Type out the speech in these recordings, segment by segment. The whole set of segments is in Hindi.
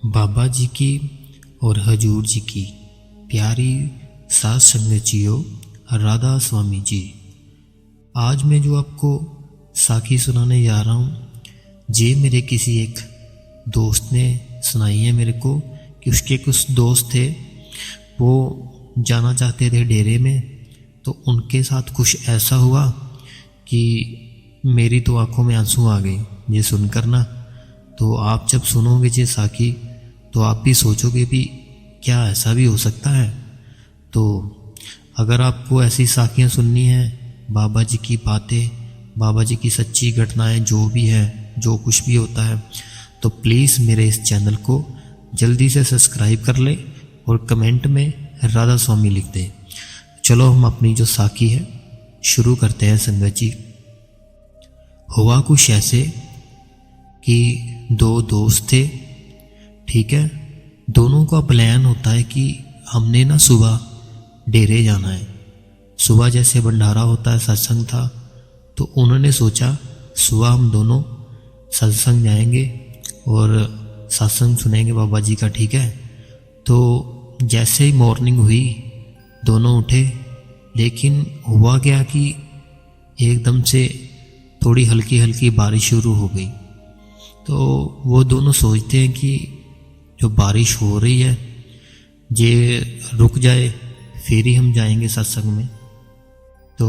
बाबा जी की और हजूर जी की प्यारी सात संगतियों, राधा स्वामी जी। आज मैं जो आपको साखी सुनाने जा रहा हूँ, ये मेरे किसी एक दोस्त ने सुनाई है मेरे को कि उसके कुछ दोस्त थे, वो जाना चाहते थे डेरे में। तो उनके साथ कुछ ऐसा हुआ कि मेरी तो आंखों में आंसू आ गए ये सुनकर ना। तो आप जब सुनोगे ये साखी तो आप भी सोचोगे भी क्या ऐसा भी हो सकता है। तो अगर आपको ऐसी साखियाँ सुननी हैं, बाबा जी की बातें, बाबा जी की सच्ची घटनाएं, जो भी है, जो कुछ भी होता है, तो प्लीज़ मेरे इस चैनल को जल्दी से सब्सक्राइब कर ले और कमेंट में राधा स्वामी लिख दे। चलो हम अपनी जो साखी है शुरू करते हैं संगत जी। हुआ कुछ ऐसे कि दो दोस्त थे, ठीक है। दोनों का प्लान होता है कि हमने ना सुबह डेरे जाना है। सुबह जैसे भंडारा होता है, सत्संग था, तो उन्होंने सोचा सुबह हम दोनों सत्संग जाएंगे और सत्संग सुनेंगे बाबा जी का, ठीक है। तो जैसे ही मॉर्निंग हुई दोनों उठे, लेकिन हुआ क्या कि एकदम से थोड़ी हल्की हल्की बारिश शुरू हो गई। तो वो दोनों सोचते हैं कि जो बारिश हो रही है ये रुक जाए फिर ही हम जाएंगे सत्संग में। तो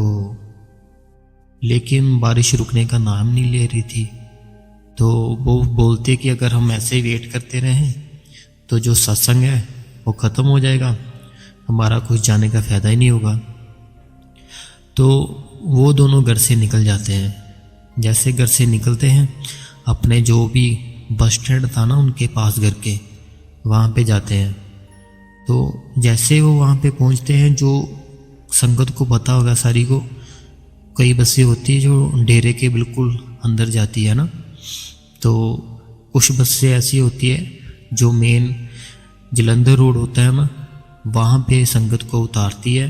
लेकिन बारिश रुकने का नाम नहीं ले रही थी। तो वो बोलते कि अगर हम ऐसे ही वेट करते रहें तो जो सत्संग है वो ख़त्म हो जाएगा, हमारा कुछ जाने का फ़ायदा ही नहीं होगा। तो वो दोनों घर से निकल जाते हैं। जैसे घर से निकलते हैं, अपने जो भी बस स्टैंड था ना उनके पास घर के, वहाँ पे जाते हैं। तो जैसे वो वहाँ पे पहुँचते हैं, जो संगत को पता होगा सारी को, कई बसें होती है जो डेरे के बिल्कुल अंदर जाती है ना। तो कुछ बसें ऐसी होती है जो मेन जलंधर रोड होता है ना, वहाँ पे संगत को उतारती है।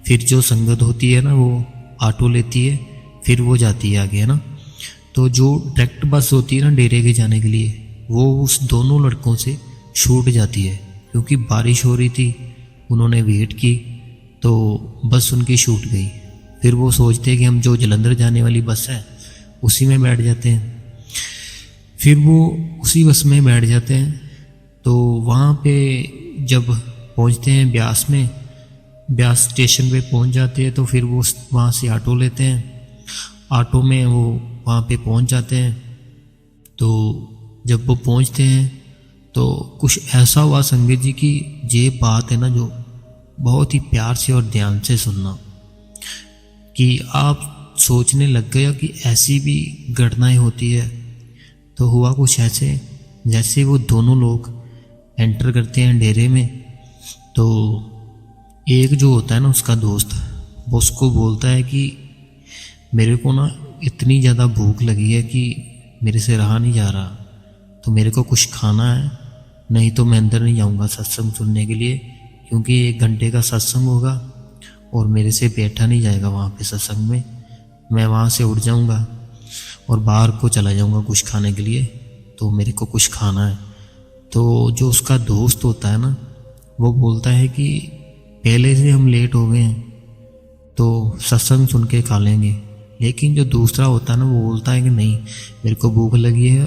फिर जो संगत होती है ना वो ऑटो लेती है, फिर वो जाती है आगे, है ना। तो जो डायरेक्ट बस होती है ना डेरे के जाने के लिए, वो उस दोनों लड़कों से छूट जाती है। क्योंकि बारिश हो रही थी, उन्होंने वेट की तो बस उनकी छूट गई। फिर वो सोचते हैं कि हम जो जलंधर जाने वाली बस है उसी में बैठ जाते हैं। फिर वो उसी बस में बैठ जाते हैं। तो वहाँ पे जब पहुँचते हैं ब्यास में, ब्यास स्टेशन पे पहुँच जाते हैं, तो फिर वो वहाँ से ऑटो लेते हैं। ऑटो में वो वहाँ पे पहुँच जाते हैं। तो जब वो पहुँचते हैं तो कुछ ऐसा हुआ संगत जी की, ये बात है ना जो बहुत ही प्यार से और ध्यान से सुनना, कि आप सोचने लग गए कि ऐसी भी घटनाएं होती है। तो हुआ कुछ ऐसे, जैसे वो दोनों लोग एंटर करते हैं डेरे में, तो एक जो होता है ना उसका दोस्त, वो उसको बोलता है कि मेरे को ना इतनी ज़्यादा भूख लगी है कि मेरे से रहा नहीं जा रहा, तो मेरे को कुछ खाना है, नहीं तो मैं अंदर नहीं जाऊंगा सत्संग सुनने के लिए, क्योंकि 1 घंटे का सत्संग होगा और मेरे से बैठा नहीं जाएगा वहाँ पे सत्संग में। मैं वहाँ से उठ जाऊंगा और बाहर को चला जाऊंगा कुछ खाने के लिए, तो मेरे को कुछ खाना है। तो जो उसका दोस्त होता है ना, वो बोलता है कि पहले से हम लेट हो गए हैं तो सत्संग सुन के खा लेंगे। लेकिन जो दूसरा होता है ना, वो बोलता है कि नहीं, मेरे को भूख लगी है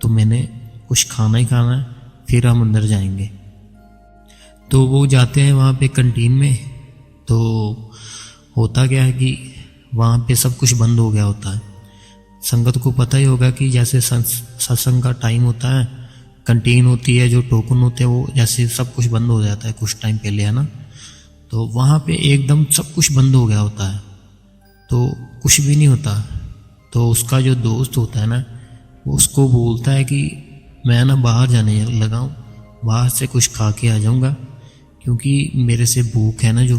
तो मैंने कुछ खाना ही खाना है, फिर हम अंदर जाएंगे। तो वो जाते हैं वहाँ पे कैंटीन में। तो होता क्या है कि वहाँ पे सब कुछ बंद हो गया होता है। संगत को पता ही होगा कि जैसे सत्संग का टाइम होता है, कैंटीन होती है, जो टोकन होते हैं, वो जैसे सब कुछ बंद हो जाता है कुछ टाइम पहले, है ना। तो वहाँ पे एकदम सब कुछ बंद हो गया होता है, तो कुछ भी नहीं होता। तो उसका जो दोस्त होता है ना, वो उसको बोलता है कि मैं ना बाहर जाने लगा हूँ, बाहर से कुछ खा के आ जाऊँगा, क्योंकि मेरे से भूख है ना जो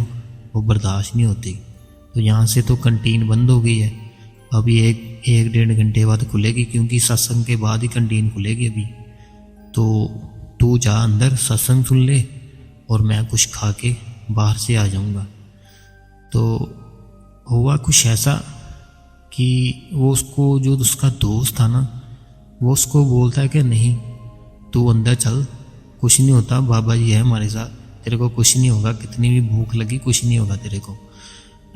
वो बर्दाश्त नहीं होती। तो यहाँ से तो कैंटीन बंद हो गई है, अभी एक 1.5 घंटे बाद खुलेगी, क्योंकि सत्संग के बाद ही कैंटीन खुलेगी अभी। तो तू जा अंदर सत्संग सुन ले और मैं कुछ खा के बाहर से आ जाऊँगा। तो हुआ कुछ ऐसा कि वो उसको, जो उसका दोस्त था ना, वो उसको बोलता है कि नहीं, तू अंदर चल, कुछ नहीं होता, बाबा जी है हमारे साथ, तेरे को कुछ नहीं होगा, कितनी भी भूख लगी कुछ नहीं होगा तेरे को।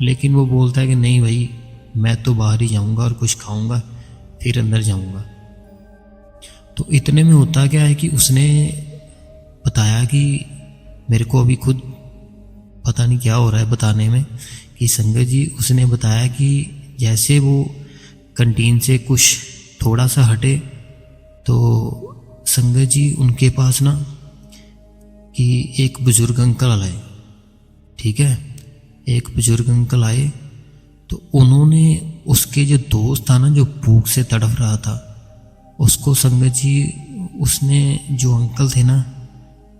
लेकिन वो बोलता है कि नहीं भाई, मैं तो बाहर ही जाऊंगा और कुछ खाऊंगा फिर अंदर जाऊंगा। तो इतने में होता क्या है कि उसने बताया कि मेरे को अभी खुद पता नहीं क्या हो रहा है बताने में, कि संगत जी उसने बताया कि जैसे वो कैंटीन से कुछ थोड़ा सा हटे तो संगत जी उनके पास ना कि एक बुजुर्ग अंकल आए, ठीक है, एक बुजुर्ग अंकल आए। तो उन्होंने उसके जो दोस्त था ना, जो भूख से तड़प रहा था, उसको संगत जी उसने जो अंकल थे ना,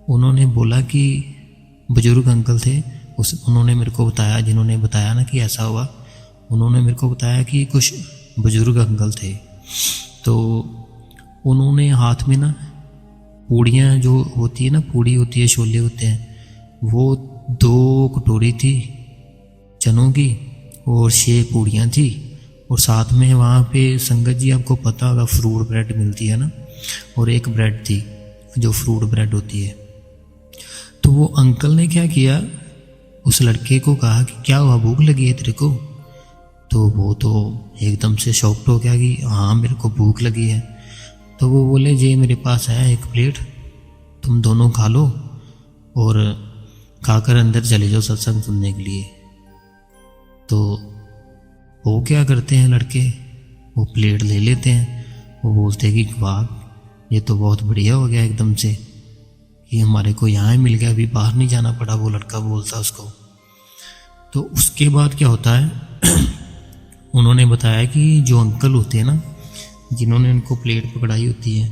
उन्होंने बोला कि बुजुर्ग अंकल थे, उन्होंने मेरे को बताया, जिन्होंने बताया ना कि ऐसा हुआ, उन्होंने मेरे को बताया कि कुछ बुजुर्ग अंकल थे। तो उन्होंने हाथ में ना पूड़ियाँ जो होती है ना, पूड़ी होती है, छोले होते हैं, वो 2 कटोरी थी चनों की और 6 पूड़ियाँ थी, और साथ में वहाँ पे संगत जी आपको पता होगा फ्रूट ब्रेड मिलती है ना, और एक ब्रेड थी जो फ्रूट ब्रेड होती है। तो वो अंकल ने क्या किया, उस लड़के को कहा कि क्या हुआ, भूख लगी है तेरे को? तो वो तो एकदम से शॉक्ड हो गया कि हाँ मेरे को भूख लगी है। तो वो बोले जी मेरे पास है 1 प्लेट, तुम दोनों खा लो और खाकर अंदर चले जाओ सत्संग सुनने के लिए। तो वो क्या करते हैं लड़के, वो प्लेट ले लेते हैं, वो बोलते हैं कि वाह ये तो बहुत बढ़िया हो गया एकदम से कि हमारे को यहाँ ही मिल गया, अभी बाहर नहीं जाना पड़ा, वो लड़का बोलता उसको। तो उसके बाद क्या होता है उन्होंने बताया कि जो अंकल होते हैं ना, जिन्होंने उनको प्लेट पकड़ाई होती है,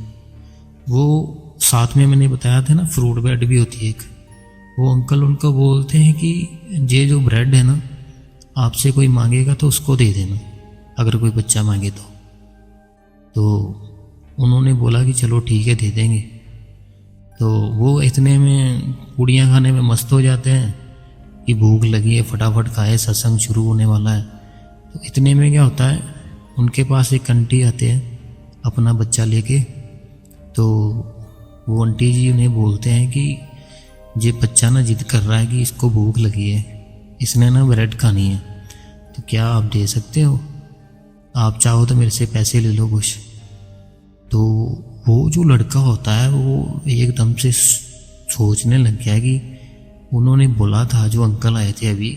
वो साथ में मैंने बताया था ना फ्रूट ब्रेड भी होती है एक, वो अंकल उनको बोलते हैं कि ये जो ब्रेड है ना, आपसे कोई मांगेगा तो उसको दे देना, अगर कोई बच्चा मांगे तो उन्होंने बोला कि चलो ठीक है दे देंगे। तो वो इतने में पूड़ियाँ खाने में मस्त हो जाते हैं कि भूख लगी है, फटाफट खाए, सत्संग शुरू होने वाला है। तो इतने में क्या होता है, उनके पास एक आंटी आते हैं अपना बच्चा लेके। तो वो आंटी जी उन्हें बोलते हैं कि ये बच्चा ना जिद कर रहा है कि इसको भूख लगी है, इसने ना ब्रेड खानी है, तो क्या आप दे सकते हो? आप चाहो तो मेरे से पैसे ले लो कुछ। तो वो जो लड़का होता है वो एकदम से सोचने लग गया कि उन्होंने बोला था जो अंकल आए थे अभी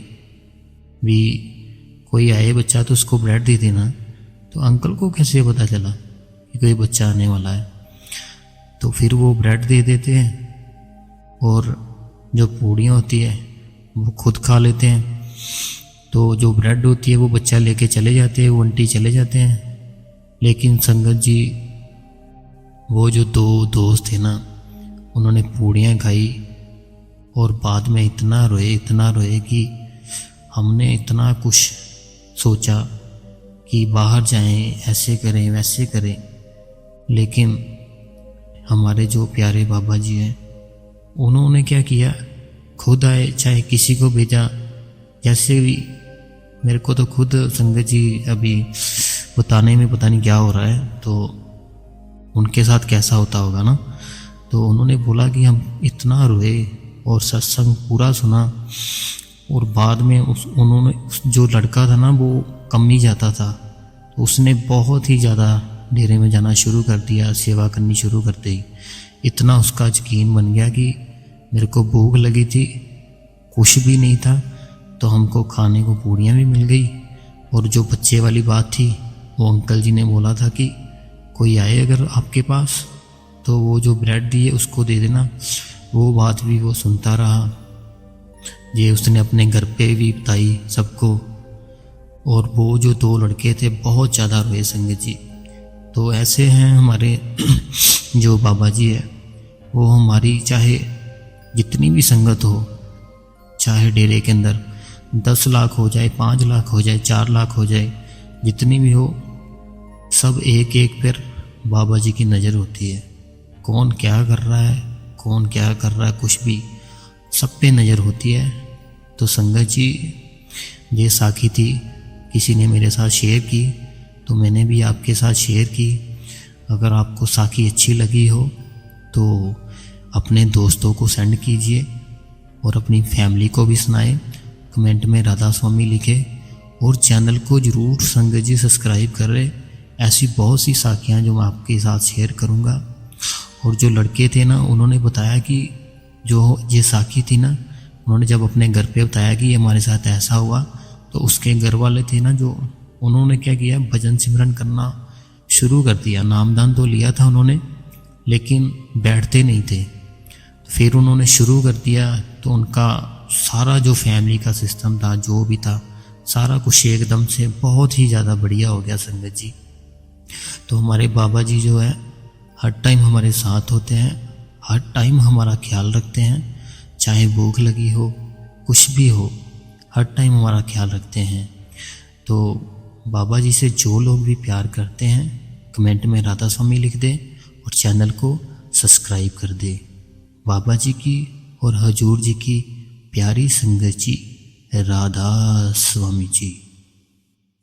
भी, कोई आए बच्चा तो उसको ब्रेड दे देना। तो अंकल को कैसे पता चला कि कोई बच्चा आने वाला है? तो फिर वो ब्रेड दे देते हैं और जो पूड़ियाँ होती है वो खुद खा लेते हैं। तो जो ब्रेड होती है वो बच्चा लेके चले जाते हैं, वो आंटी चले जाते हैं। लेकिन संगत जी वो जो 2 दोस्त थे ना, उन्होंने पूड़ियाँ खाई और बाद में इतना रोए कि हमने इतना कुछ सोचा कि बाहर जाएं, ऐसे करें वैसे करें, लेकिन हमारे जो प्यारे बाबा जी हैं उन्होंने क्या किया, खुद आए, चाहे किसी को भेजा, जैसे भी। मेरे को तो खुद संगत जी अभी बताने में पता नहीं क्या हो रहा है, तो उनके साथ कैसा होता होगा ना। तो उन्होंने बोला कि हम इतना रोए और सत्संग पूरा सुना, और बाद में उन्होंने जो लड़का था ना वो कम ही जाता था, तो उसने बहुत ही ज़्यादा डेरे में जाना शुरू कर दिया, सेवा करनी शुरू कर दी। इतना उसका यकीन बन गया कि मेरे को भूख लगी थी, कुछ भी नहीं था, तो हमको खाने को पूड़ियाँ भी मिल गई। और जो बच्चे वाली बात थी, वो अंकल जी ने बोला था कि कोई आए अगर आपके पास तो वो जो ब्रेड दिए उसको दे देना, वो बात भी वो सुनता रहा। ये उसने अपने घर पे भी बताई सबको। और वो जो 2 लड़के थे बहुत ज़्यादा रोए संगत जी। तो ऐसे हैं हमारे जो बाबा जी है, वो हमारी चाहे जितनी भी संगत हो, चाहे डेरे के अंदर 10 लाख हो जाए, 5 लाख हो जाए, 4 लाख हो जाए, जितनी भी हो, सब एक एक पर बाबा जी की नज़र होती है। कौन क्या कर रहा है, कौन क्या कर रहा है, कुछ भी सब पे नज़र होती है। तो संगत जी ये साखी थी, किसी ने मेरे साथ शेयर की तो मैंने भी आपके साथ शेयर की। अगर आपको साखी अच्छी लगी हो तो अपने दोस्तों को सेंड कीजिए और अपनी फैमिली को भी सुनाएं। कमेंट में राधा स्वामी लिखे और चैनल को ज़रूर संगत जी सब्सक्राइब कर रहे। ऐसी बहुत सी साखियाँ जो मैं आपके साथ शेयर करूँगा। और जो लड़के थे ना, उन्होंने बताया कि जो ये साखी थी ना, उन्होंने जब अपने घर पे बताया कि ये हमारे साथ ऐसा हुआ, तो उसके घर वाले थे ना, जो उन्होंने क्या किया, भजन सिमरन करना शुरू कर दिया। नामदान तो लिया था उन्होंने, लेकिन बैठते नहीं थे। फिर उन्होंने शुरू कर दिया, तो उनका सारा जो फैमिली का सिस्टम था, जो भी था, सारा कुछ एकदम से बहुत ही ज़्यादा बढ़िया हो गया संगत जी। तो हमारे बाबा जी जो है हर टाइम हमारे साथ होते हैं, हर टाइम हमारा ख्याल रखते हैं, चाहे भूख लगी हो, कुछ भी हो, हर टाइम हमारा ख्याल रखते हैं। तो बाबा जी से जो लोग भी प्यार करते हैं, कमेंट में राधा स्वामी लिख दें और चैनल को सब्सक्राइब कर दें। बाबा जी की और हजूर जी की प्यारी संगत जी, राधा स्वामी जी।